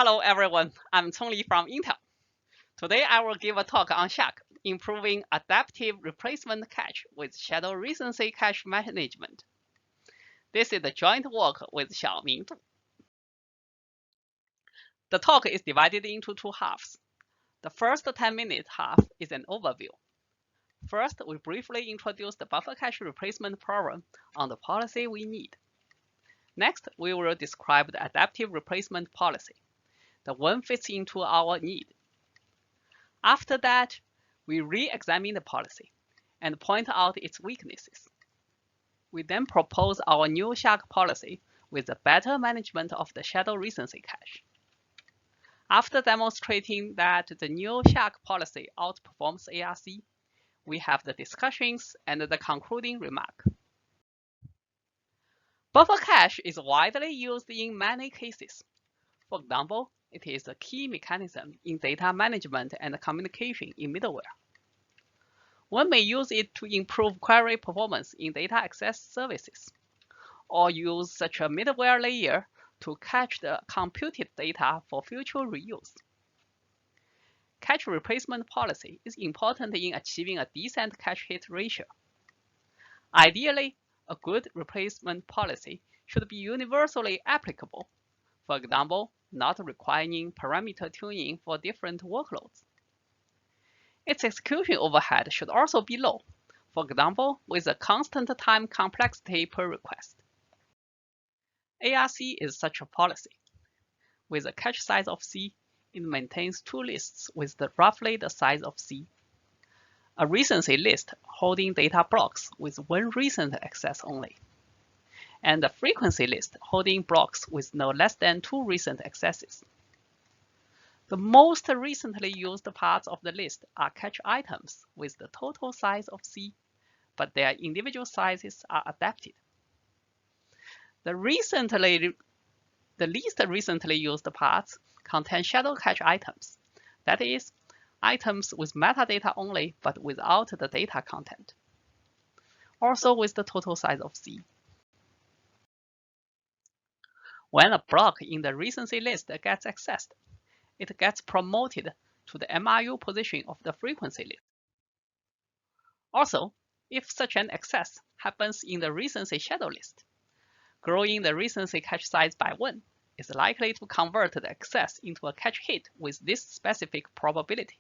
Hello everyone, I'm Tony from Intel. Today I will give a talk on SHARC, improving adaptive replacement cache with shadow recency cache management. This is a joint work with Xiaoming Du. The talk is divided into two halves. The first 10-minute half is an overview. First, we briefly introduce the buffer cache replacement problem on the policy we need. Next, we will describe the adaptive replacement policy. The one fits into our need. After that, we re-examine the policy and point out its weaknesses. We then propose our new SHARC policy with the better management of the shadow recency cache. After demonstrating that the new SHARC policy outperforms ARC, we have the discussions and the concluding remark. Buffer cache is widely used in many cases. For example, it is a key mechanism in data management and communication in middleware. One may use it to improve query performance in data access services, or use such a middleware layer to cache the computed data for future reuse. Cache replacement policy is important in achieving a decent cache hit ratio. Ideally, a good replacement policy should be universally applicable. For example, not requiring parameter tuning for different workloads. Its execution overhead should also be low, for example, with a constant time complexity per request. ARC is such a policy. With a cache size of C, it maintains two lists with roughly the size of C. A recency list holding data blocks with one recent access only, and a frequency list holding blocks with no less than 2 recent accesses. The most recently used parts of the list are cache items with the total size of C, but their individual sizes are adapted. The least recently used parts contain shadow cache items, that is, items with metadata only but without the data content, also with the total size of C. When a block in the recency list gets accessed, it gets promoted to the MRU position of the frequency list. Also, if such an access happens in the recency shadow list, growing the recency cache size by 1 is likely to convert the access into a cache hit with this specific probability.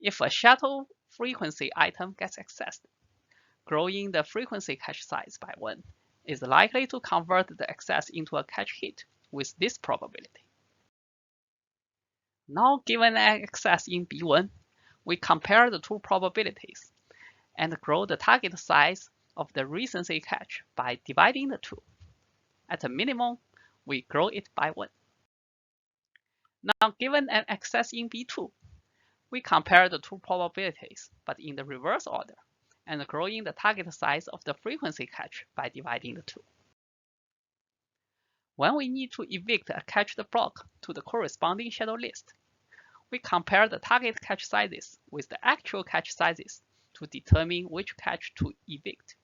If a shadow frequency item gets accessed, growing the frequency cache size by 1 is likely to convert the access into a cache hit with this probability. Now, given an access in B1, we compare the two probabilities and grow the target size of the recency cache by dividing the two. At a minimum, we grow it by 1. Now, given an access in B2, we compare the two probabilities, but in the reverse order, and growing the target size of the frequency cache by dividing the two. When we need to evict a cached block to the corresponding shadow list, we compare the target cache sizes with the actual cache sizes to determine which cache to evict.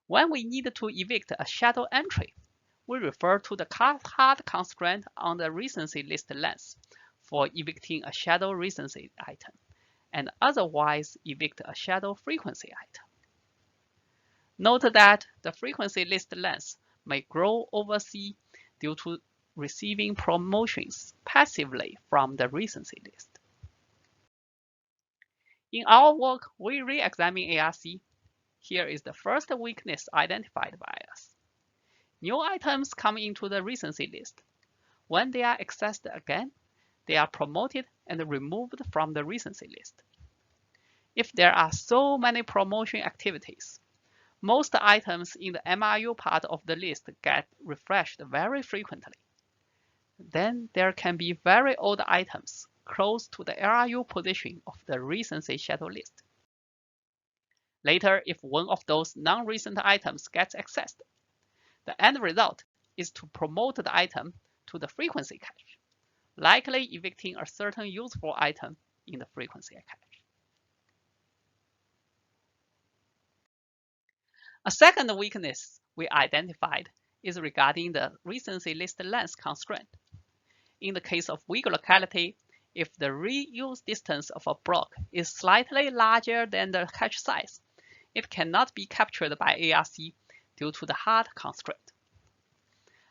When we need to evict a shadow entry, we refer to the hard constraint on the recency list length for evicting a shadow recency item, and otherwise evict a shadow frequency item. Note that the frequency list length may grow over C due to receiving promotions passively from the recency list. In our work, we re-examine ARC. Here is the first weakness identified by us. New items come into the recency list. When they are accessed again, they are promoted and removed from the recency list. If there are so many promotion activities, most items in the MRU part of the list get refreshed very frequently. Then there can be very old items close to the LRU position of the recency shadow list. Later, if one of those non-recent items gets accessed, the end result is to promote the item to the frequency cache, likely evicting a certain useful item in the frequency cache. A second weakness we identified is regarding the recency list length constraint. In the case of weak locality, if the reuse distance of a block is slightly larger than the cache size, it cannot be captured by ARC due to the hard constraint.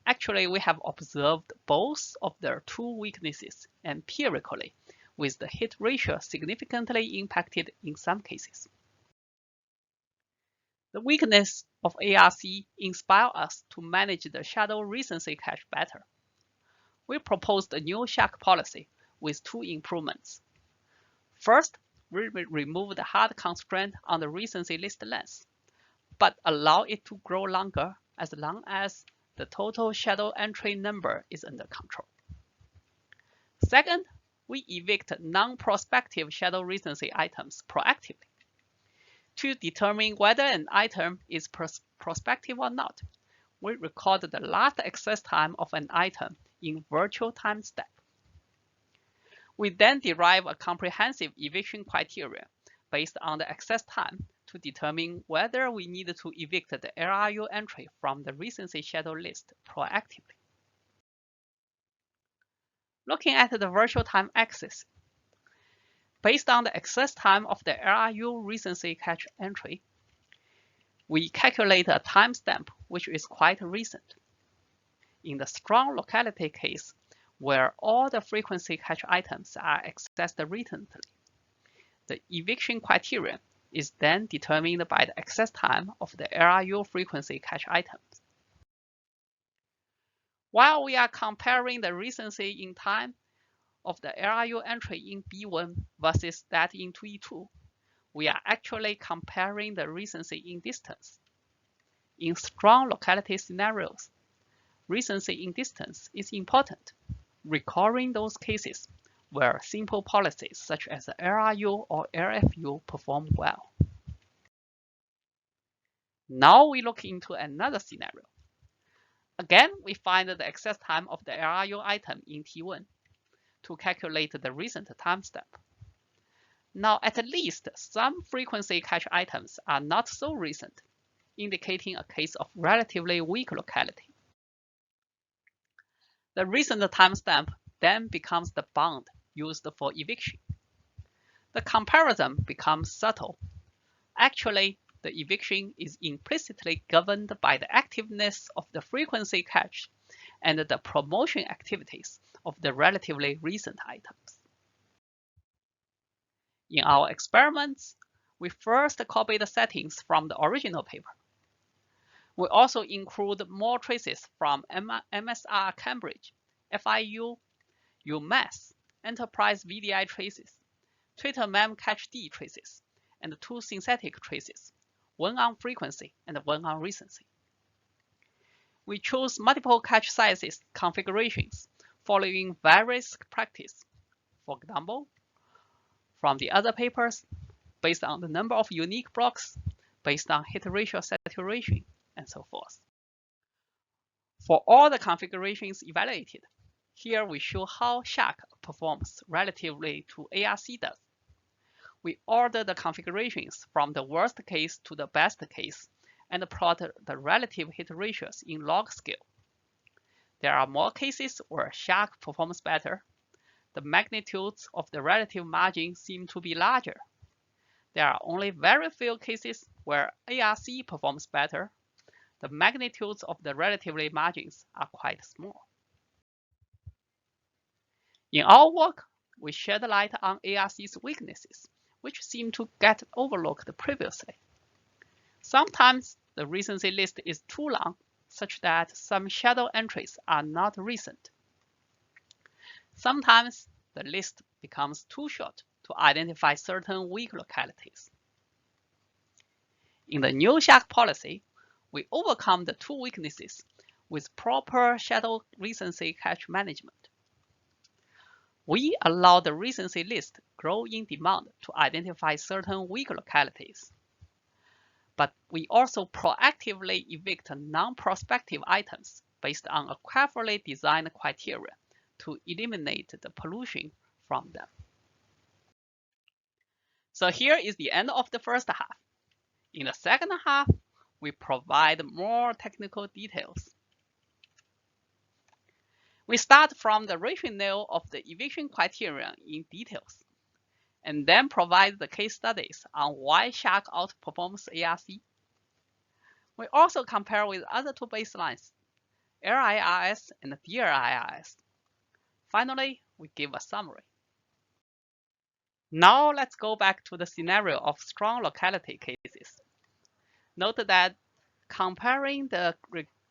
Actually, we have observed both of their two weaknesses empirically, with the hit ratio significantly impacted in some cases. The weakness of ARC inspired us to manage the shadow recency cache better. We proposed a new SHARC policy with two improvements. First, we remove the hard constraint on the recency list length, but allow it to grow longer as long as the total shadow entry number is under control. Second, we evict non-prospective shadow recency items proactively. To determine whether an item is prospective or not, we record the last access time of an item in virtual time step. We then derive a comprehensive eviction criteria based on the access time to determine whether we need to evict the LRU entry from the recency shadow list proactively. Looking at the virtual time axis, based on the access time of the LRU recency cache entry, we calculate a timestamp which is quite recent. In the strong locality case, where all the frequency cache items are accessed recently, the eviction criterion is then determined by the access time of the LRU frequency cache items. While we are comparing the recency in time of the LRU entry in B1 versus that in 2E2, we are actually comparing the recency in distance. In strong locality scenarios, recency in distance is important, recalling those cases where simple policies such as LRU or LFU perform well. Now we look into another scenario. Again, we find the access time of the LRU item in T1 to calculate the recent timestamp. Now, at least some frequency cache items are not so recent, indicating a case of relatively weak locality. The recent timestamp then becomes the bound used for eviction. The comparison becomes subtle. Actually, the eviction is implicitly governed by the activeness of the frequency cache and the promotion activities of the relatively recent items. In our experiments, we first copy the settings from the original paper. We also include more traces from MSR Cambridge, FIU, UMass, Enterprise VDI traces, Twitter mem catch D traces, and two synthetic traces, one on frequency and one on recency. We chose multiple cache sizes configurations following various practice. For example, from the other papers, based on the number of unique blocks, based on hit ratio saturation, and so forth. For all the configurations evaluated, here we show how SHARC performs relatively to ARC does. We order the configurations from the worst case to the best case and plot the relative hit ratios in log scale. There are more cases where SHARC performs better. The magnitudes of the relative margin seem to be larger. There are only very few cases where ARC performs better. The magnitudes of the relative margins are quite small. In our work, we shed light on ARC's weaknesses, which seem to get overlooked previously. Sometimes the recency list is too long, such that some shadow entries are not recent. Sometimes the list becomes too short to identify certain weak localities. In the new SHARC policy, we overcome the two weaknesses with proper shadow recency cache management. We allow the recency list grow in demand to identify certain weak localities. But we also proactively evict non-prospective items based on a carefully designed criteria to eliminate the pollution from them. So here is the end of the first half. In the second half, we provide more technical details. We start from the rationale of the eviction criterion in details, and then provide the case studies on why SHARC outperforms ARC. We also compare with other two baselines, LIRS and DLIRS. Finally, we give a summary. Now let's go back to the scenario of strong locality cases. Note that comparing the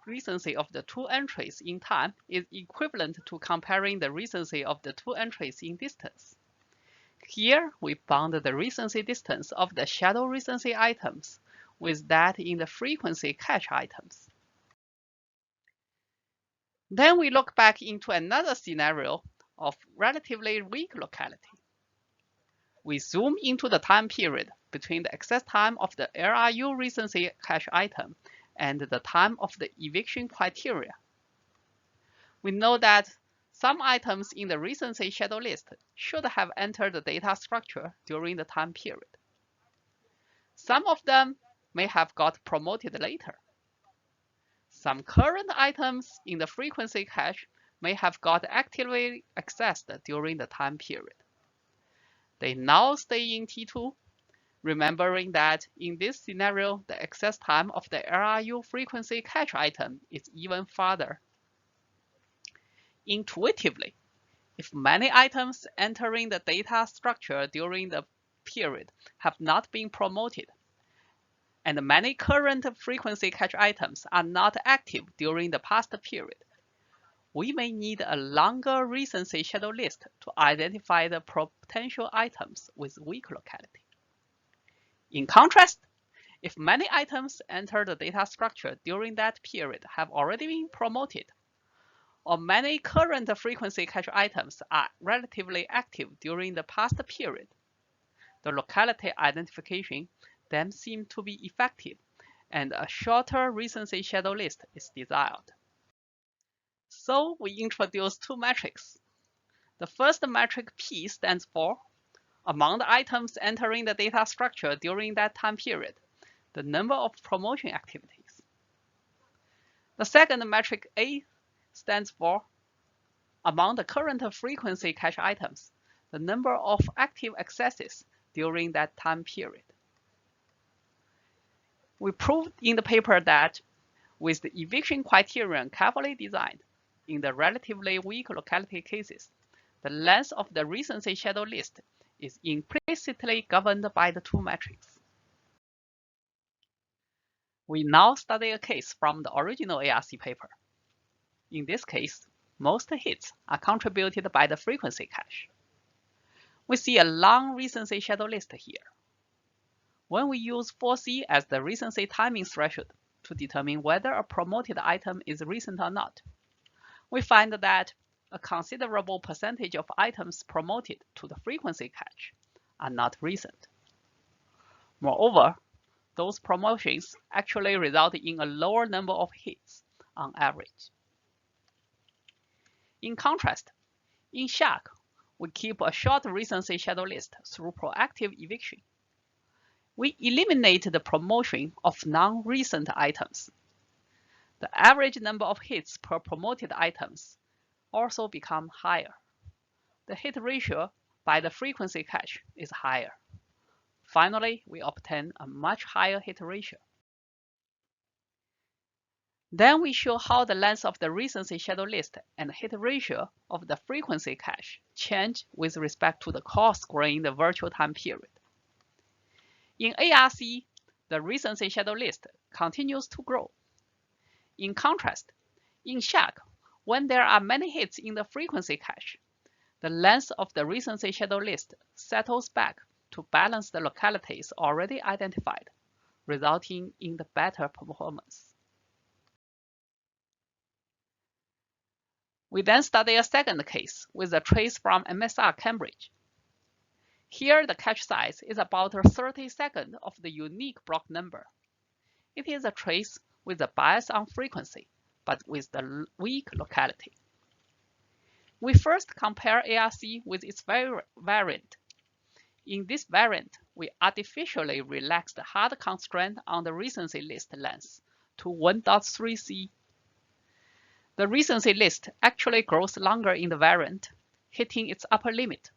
recency of the two entries in time is equivalent to comparing the recency of the two entries in distance. Here, we bound the recency distance of the shadow recency items with that in the frequency cache items. Then we look back into another scenario of relatively weak locality. We zoom into the time period between the access time of the LRU recency cache item and the time of the eviction criteria. We know that some items in the recency shadow list should have entered the data structure during the time period. Some of them may have got promoted later. Some current items in the frequency cache may have got actively accessed during the time period. They now stay in T2, remembering that in this scenario, the access time of the LRU frequency cache item is even farther. Intuitively, if many items entering the data structure during the period have not been promoted, and many current frequency cache items are not active during the past period, we may need a longer recency shadow list to identify the potential items with weak locality. In contrast, if many items enter the data structure during that period have already been promoted, or many current frequency cache items are relatively active during the past period, the locality identification then seems to be effective, and a shorter recency shadow list is desired. So we introduce two metrics. The first metric P stands for among the items entering the data structure during that time period, the number of promotion activities. The second metric A stands for among the current frequency cache items, the number of active accesses during that time period. We proved in the paper that with the eviction criterion carefully designed in the relatively weak locality cases, the length of the recency shadow list is implicitly governed by the two metrics. We now study a case from the original ARC paper. In this case, most hits are contributed by the frequency cache. We see a long recency shadow list here. When we use 4C as the recency timing threshold to determine whether a promoted item is recent or not, we find that a considerable percentage of items promoted to the frequency cache are not recent. Moreover, those promotions actually result in a lower number of hits on average. In contrast, in SHARC, we keep a short recency shadow list through proactive eviction. We eliminate the promotion of non-recent items. The average number of hits per promoted items also become higher. The hit ratio by the frequency cache is higher. Finally, we obtain a much higher hit ratio. Then we show how the length of the recency shadow list and hit ratio of the frequency cache change with respect to the core-square in the virtual time period. In ARC, the recency shadow list continues to grow. In contrast, in SHARC, when there are many hits in the frequency cache, the length of the recency shadow list settles back to balance the localities already identified, resulting in the better performance. We then study a second case with a trace from MSR Cambridge. Here, the cache size is about 32nd of the unique block number. It is a trace with a bias on frequency, but with the weak locality. We first compare ARC with its variant. In this variant, we artificially relaxed the hard constraint on the recency list length to 1.3C. The recency list actually grows longer in the variant, hitting its upper limit.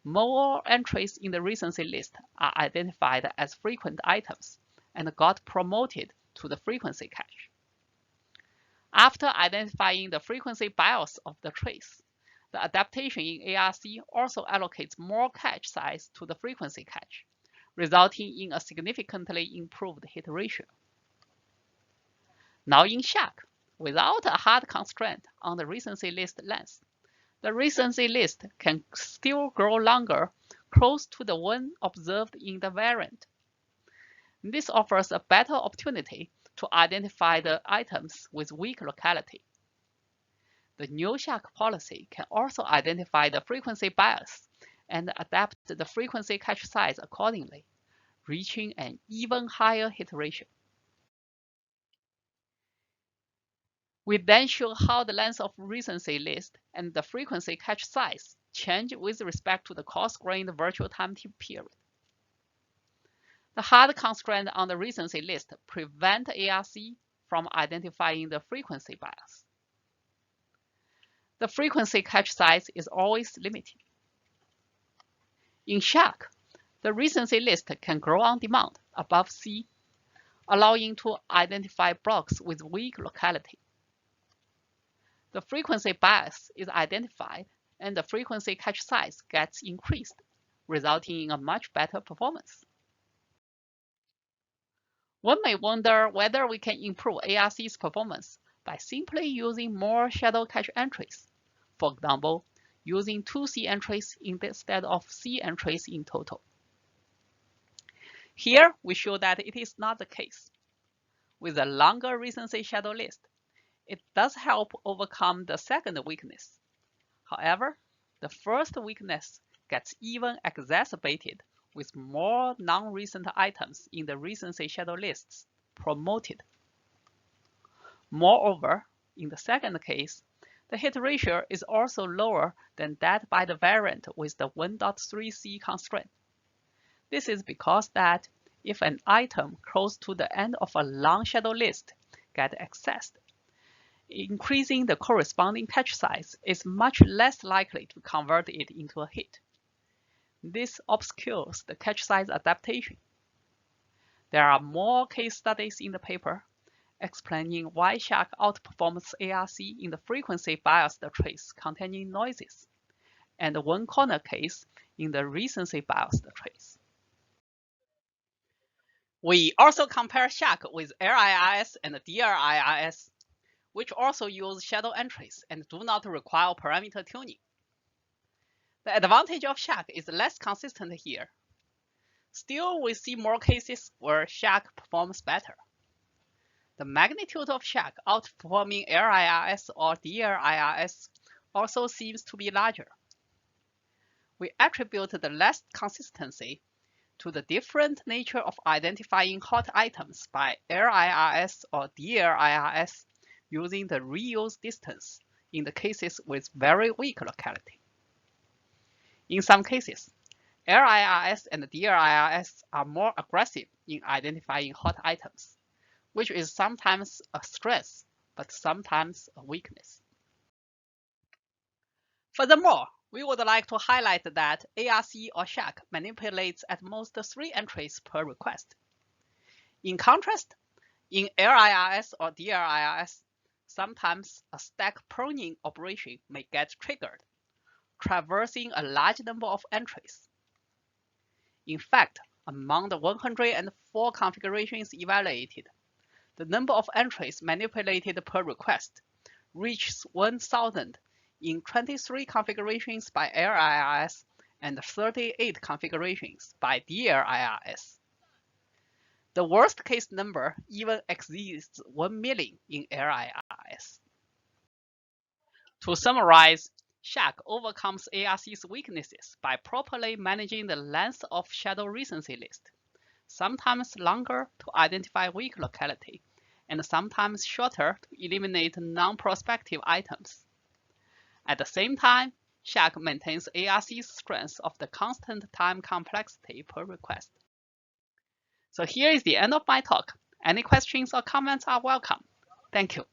More entries in the recency list are identified as frequent items and got promoted to the frequency cache. After identifying the frequency bias of the trace, the adaptation in ARC also allocates more cache size to the frequency cache, resulting in a significantly improved hit ratio. Now in SHARC, without a hard constraint on the recency list length, the recency list can still grow longer, close to the one observed in the variant. This offers a better opportunity to identify the items with weak locality. The new SHARC policy can also identify the frequency bias and adapt the frequency cache size accordingly, reaching an even higher hit ratio. We then show how the length of recency list and the frequency cache size change with respect to the coarse-grained virtual time period. The hard constraint on the recency list prevents ARC from identifying the frequency bias. The frequency cache size is always limited. In SHARC, the recency list can grow on demand above C, allowing to identify blocks with weak locality. The frequency bias is identified and the frequency cache size gets increased, resulting in a much better performance. One may wonder whether we can improve ARC's performance by simply using more shadow cache entries. For example, using 2 C entries instead of C entries in total. Here, we show that it is not the case. With a longer recency shadow list, it does help overcome the second weakness. However, the first weakness gets even exacerbated with more non-recent items in the recency shadow lists promoted. Moreover, in the second case, the hit ratio is also lower than that by the variant with the 1.3C constraint. This is because that if an item close to the end of a long shadow list gets accessed, increasing the corresponding cache size is much less likely to convert it into a hit. This obscures the cache size adaptation. There are more case studies in the paper explaining why SHARC outperforms ARC in the frequency biased trace containing noises, and one corner case in the recency biased trace. We also compare SHARC with LIRS and DLIRS, which also use shadow entries and do not require parameter tuning. The advantage of SHARC is less consistent here. Still, we see more cases where SHARC performs better. The magnitude of SHARC outperforming LIRS or DLIRS also seems to be larger. We attribute the less consistency to the different nature of identifying hot items by LIRS or DLIRS using the reuse distance in the cases with very weak locality. In some cases, LIRS and DLIRS are more aggressive in identifying hot items, which is sometimes a strength, but sometimes a weakness. Furthermore, we would like to highlight that ARC or SHARC manipulates at most 3 entries per request. In contrast, in LIRS or DLIRS, sometimes a stack pruning operation may get triggered, traversing a large number of entries. In fact, among the 104 configurations evaluated, the number of entries manipulated per request reaches 1,000 in 23 configurations by LIRS and 38 configurations by DLIRS. The worst case number even exceeds 1 million in LIRS. To summarize, SHARC overcomes ARC's weaknesses by properly managing the length of shadow recency list, sometimes longer to identify weak locality, and sometimes shorter to eliminate non-prospective items. At the same time, SHARC maintains ARC's strength of the constant time complexity per request. So here is the end of my talk. Any questions or comments are welcome. Thank you.